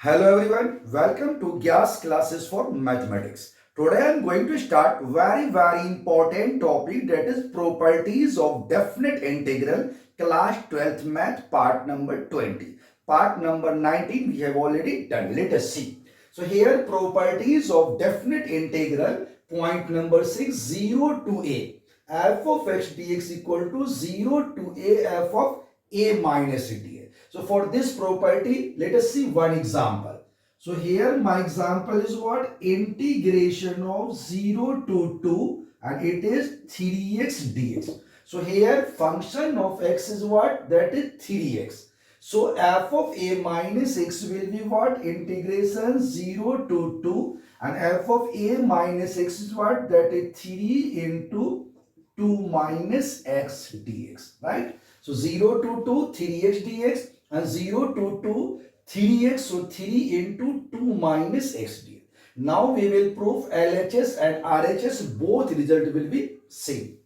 Hello everyone, welcome to GAYAS classes for mathematics. Today I am going to start very important topic, that is properties of definite integral, class 12th math, part number 20. Part number 19 we have already done. Let us see. So here properties of definite integral, point number 6, 0 to a. F of x dx equal to 0 to a f of a minus dx. So for this property, let us see one example. So here my example is what? Integration of 0 to 2 and it is 3x dx. So here function of x is what? That is 3x. So f of a minus x will be what? Integration 0 to 2 and f of a minus x is what? That is 3 into 2 minus x dx, right? So 0 to 2, 3x dx and 0 to 2, 3x, so 3 into 2 minus x dx. Now we will prove LHS and RHS, both result will be same.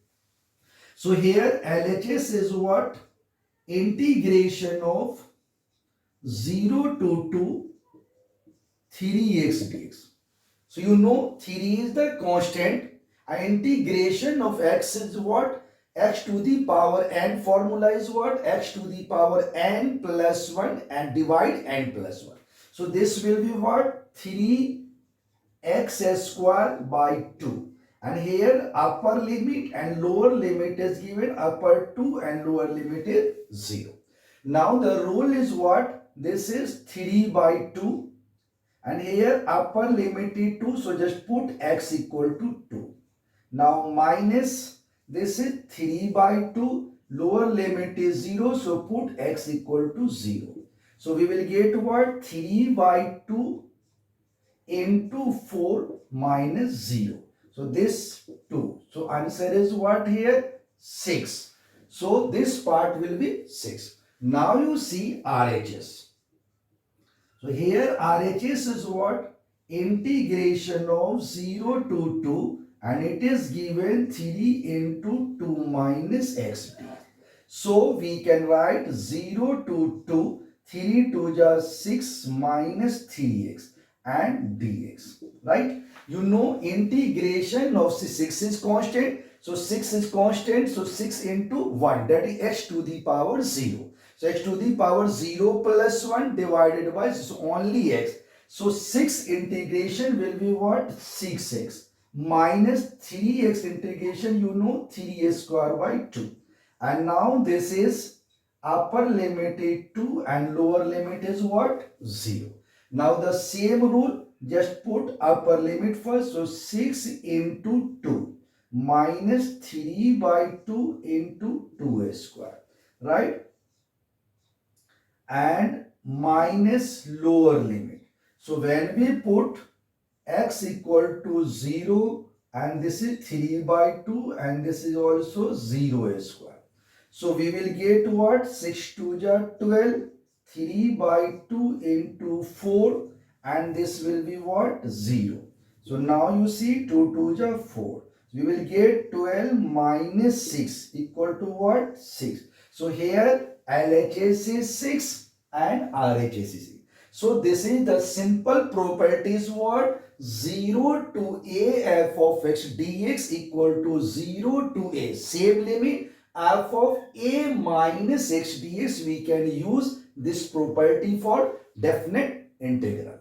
So here LHS is what? Integration of 0 to 2, 3x dx. So you know 3 is the constant and integration of x is what? X to the power n, formula is what? X to the power n plus 1 and divide n plus 1. So this will be what? 3x square by 2. And here upper limit and lower limit is given, upper 2 and lower limit is 0. Now the rule is what? This is 3 by 2 and here upper limit is 2, so just put x equal to 2. Now minus, this is 3 by 2, lower limit is 0, so put x equal to 0. So we will get what? 3 by 2 into 4 minus 0. So this 2. So answer is what here? 6. So this part will be 6. Now you see RHS. So here RHS is what? Integration of 0 to 2 and it is given 3 into 2 minus x d. So we can write 0 to 2, 3 to just 6 minus 3x and dx, right? You know integration of 6 is constant. So 6 is constant, so 6 into 1, that is x to the power 0. So x to the power 0 plus 1 divided by, so only x. So 6 integration will be what? 6x minus 3x integration, you know 3x square by 2. And now this is upper limit is 2 and lower limit is what? 0. Now the same rule, just put upper limit first. So 6 into 2 minus 3 by 2 into 2a square, right? And minus lower limit. So when we put x equal to 0 and this is 3 by 2 and this is also 0 square. So we will get what? 6 to the 12, 3 by 2 into 4 and this will be what? 0. So now you see 2 to the 4. We will get 12 minus 6 equal to what? 6. So here LHS is 6 and RHS is 6. So this is the simple properties what? 0 to a f of x dx equal to 0 to a. Same limit f of a minus x dx. We can use this property for definite integral.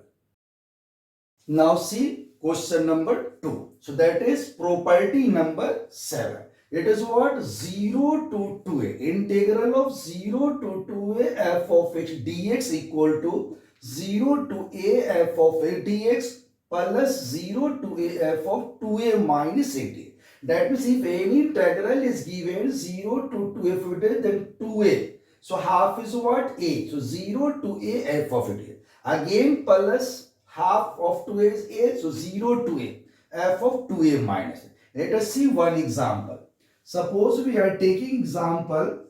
Now see question number 2. So that is property number 7. It is what? 0 to 2a. Integral of 0 to 2a f of x dx equal to 0 to a f of a dx plus 0 to a f of 2a minus a dx. That means if any integral is given 0 to 2a, then 2a. So half is what? A. So 0 to a f of a dx. Again plus half of 2a is a. So 0 to a f of 2a minus a. Let us see one example. Suppose we are taking example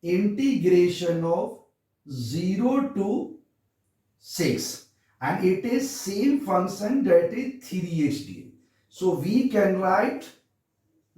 integration of 0 to 6 and it is same function, that is 3x dx. So we can write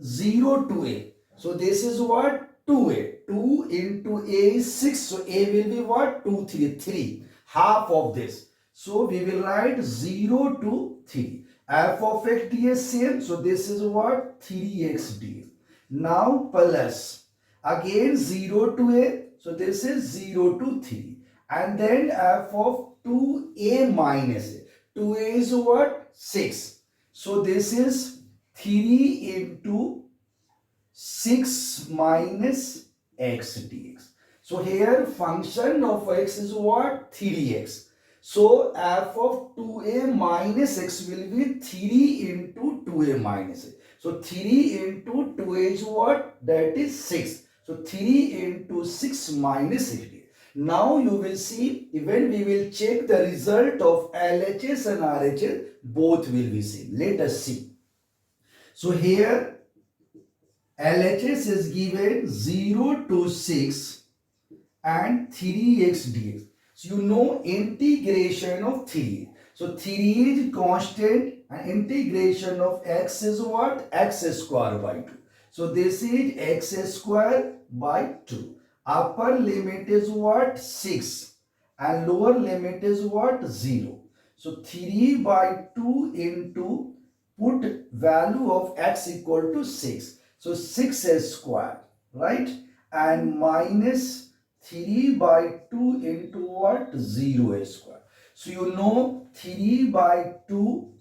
0 to a. So this is what? 2a. 2 into a is 6. So a will be what? 2, 3. 3. Half of this. So we will write 0 to 3. F of x dx same. So this is what? 3x dx. Now plus again 0 to a. So this is 0 to 3. And then f of 2a minus a. 2a is what? 6. So this is 3 into 6 minus x dx. So here function of x is what? 3x. So f of 2a minus x will be 3 into 2a minus a. So 3 into 2a is what? That is 6. So 3 into 6 minus 60. Now you will see, even we will check the result of LHS and RHS, both will be same. Let us see. So here LHS is given 0 to 6 and 3x dx. So you know integration of 3. So 3 is constant and integration of x is what? X square by 2. So this is x square by 2. Upper limit is what? 6 and lower limit is what? 0. So 3 by 2 into, put value of x equal to 6. So 6 square, right? And minus 3 by 2 into what? 0 square. So you know 3 by 2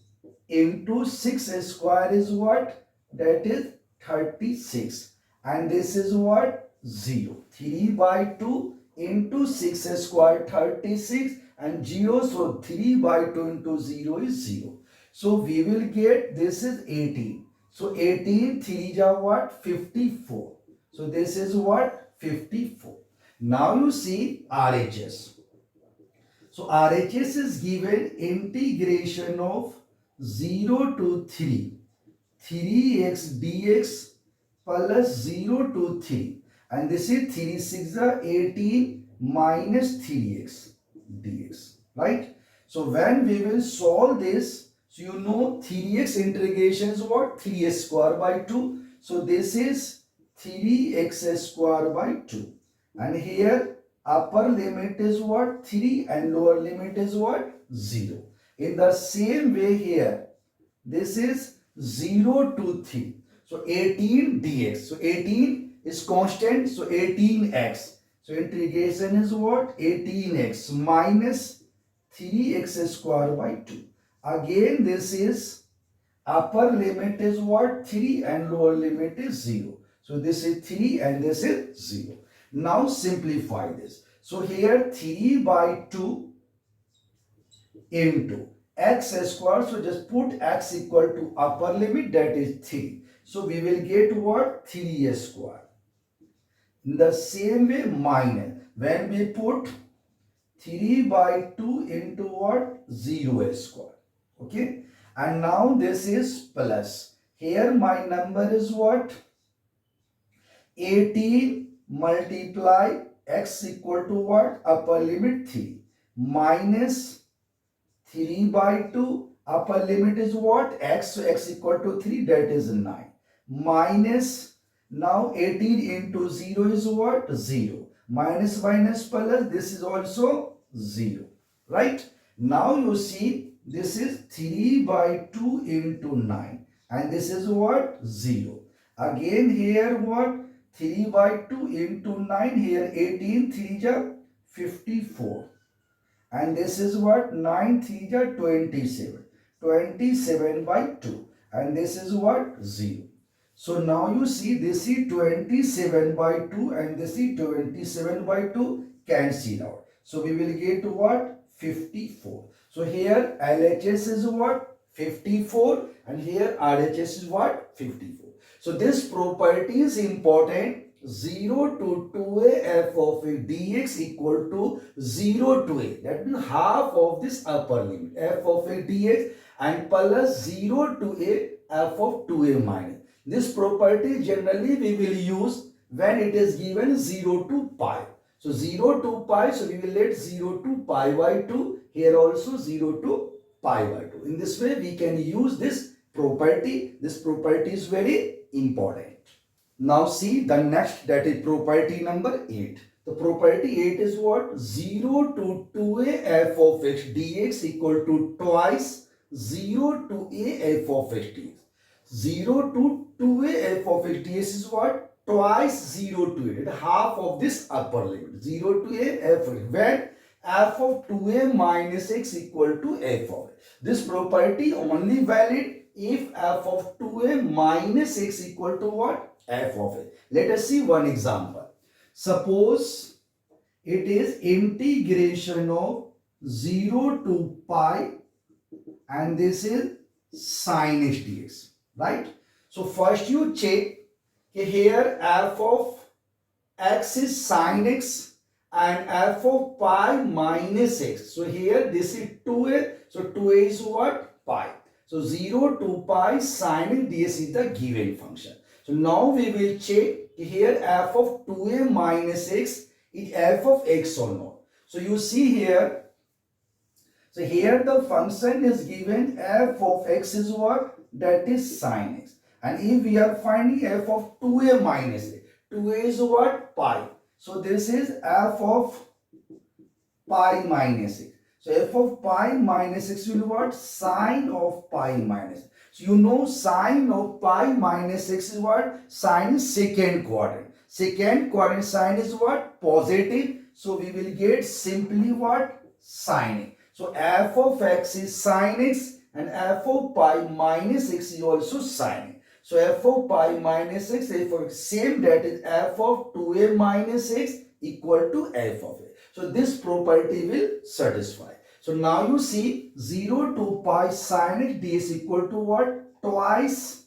into 6 square is what? That is 36. And this is what? 0. 3 by 2 into 6 square 36 and 0. So 3 by 2 into 0 is 0. So we will get, this is 18. So 18, 3 are what? 54. So this is what? 54. Now you see RHS. So RHS is given integration of 0 to 3. 3x dx plus 0 to 3. And this is 3 6 are 18 minus 3x dx. Right? So when we will solve this, so you know 3x integration is what? 3x square by 2. So this is 3x square by 2. And here upper limit is what? 3 and lower limit is what? 0. In the same way here, this is 0 to 3. So 18 dx. So 18 is constant. So 18x. So integration is what? 18x minus 3x square by 2. Again this is upper limit is what? 3 and lower limit is 0. So this is 3 and this is 0. Now simplify this. So here 3 by 2 into x square. So just put x equal to upper limit, that is 3. So we will get what? 3 square. In the same way minus, when we put 3 by 2 into what? 0 square. Okay. And now this is plus. Here my number is what? 18 multiply x equal to what? Upper limit 3 minus 3 by 2, upper limit is what? X, so x equal to 3, that is 9. Minus, now 18 into 0 is what? 0. Minus minus plus, this is also 0. Right? Now you see, this is 3 by 2 into 9. And this is what? 0. Again here what? 3 by 2 into 9, here 18, 3 are 54. And this is what? 9 3 are 27. 27 by 2. And this is what? 0. So now you see this is 27 by 2 and this is 27 by 2 cancel out. So we will get what? 54. So here LHS is what? 54 and here RHS is what? 54. So this property is important. 0 to 2a f of a dx equal to 0 to a. That means half of this upper limit f of a dx and plus 0 to a f of 2a minus. This property generally we will use when it is given 0 to pi. So 0 to pi, so we will let 0 to pi by 2. Here also 0 to pi by 2. In this way we can use this property. This property is very important. Now see the next, that is property number 8. The property 8 is what? 0 to 2a f of x dx equal to twice 0 to a f of x dx. 0 to 2a f of x dx is what? Twice 0 to a, half of this upper limit. 0 to a f, when f of 2a minus x equal to f of x. This property only valid if f of 2a minus x equal to what? F of x. Let us see one example. Suppose it is integration of 0 to pi and this is sin x dx, right? So first you check here f of x is sin x and f of pi minus x. So here this is 2a. So 2a is what? Pi. So 0 to pi sin x dx is the given function. So now we will check here f of 2a minus x is f of x or not. So you see here. So here the function is given f of x is what? That is sin x. And if we are finding f of 2a minus x, 2a is what? Pi. So this is f of pi minus x. So f of pi minus x will be what? Sine of pi minus x. So you know sine of pi minus x is what? Sine is second quadrant. Second quadrant sine is what? Positive. So we will get simply what? Sine x. So f of x is sine x and f of pi minus x is also sine x. So f of pi minus x is for same, that is f of 2a minus x equal to f of x. So this property will satisfy. So now you see 0 to pi sin x dx equal to what? Twice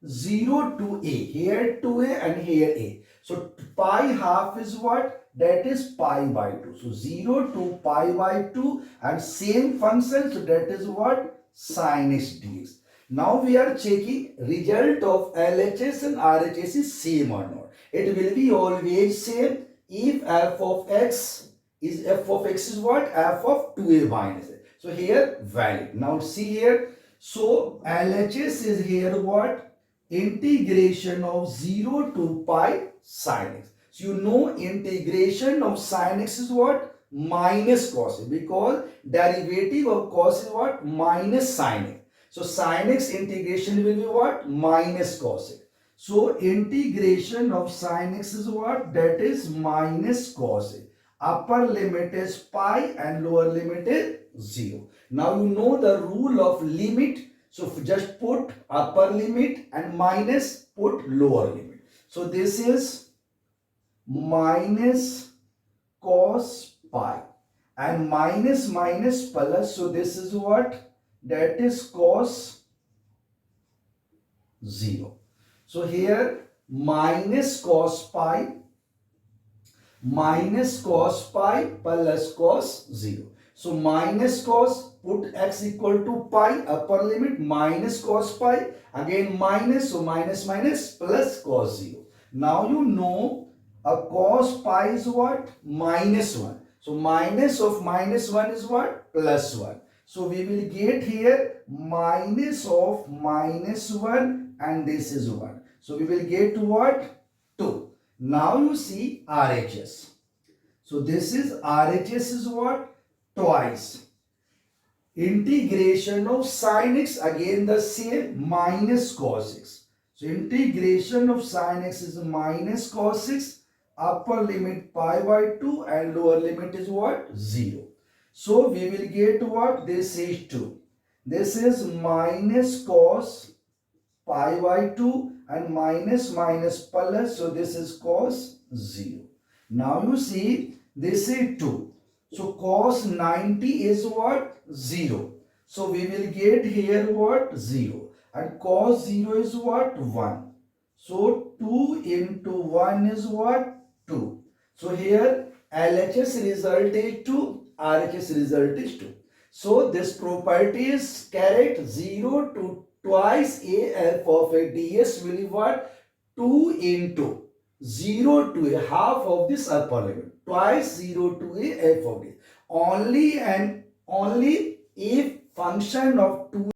0 to a. Here 2a and here a. So pi half is what? That is pi by 2. So 0 to pi by 2 and same function. So that is what? Sin x dx. Now we are checking result of LHS and RHS is same or not. It will be always same if f of x is what? F of 2a minus a. So here valid. Now see here. So LHS is here what? Integration of 0 to pi sin x. So you know integration of sin x is what? Minus cos x, because derivative of cos is what? Minus sin x. So sin x integration will be what? Minus cos x. So integration of sin x is what? That is minus cos x. Upper limit is pi and lower limit is 0. Now you know the rule of limit. So just put upper limit and minus put lower limit. So this is minus cos pi and minus minus plus. So this is what? That is cos 0. So here minus cos pi plus cos 0. So minus cos, put x equal to pi, upper limit minus cos pi, again minus, so minus minus plus cos 0. Now you know a cos pi is what? Minus 1. So minus of minus 1 is what? Plus 1. So we will get here minus of minus 1 and this is 1. So we will get what? 2. Now you see RHS. So this is RHS is what? Twice. Integration of sin x, again the same, minus cos x. So integration of sin x is minus cos x, upper limit pi by 2 and lower limit is what? 0. So we will get what? This is 2. This is minus cos pi by 2 and minus minus plus. So this is cos 0. Now you see this is 2. So cos 90 is what? 0. So we will get here what? 0. And cos 0 is what? 1. So 2 into 1 is what? 2. So here LHS result is 2, RHS result is 2. So this property is correct. 0 to twice a f of a ds will be what? 2 into 0 to a half of this upper limit. Twice 0 to a f of a. Only and only if function of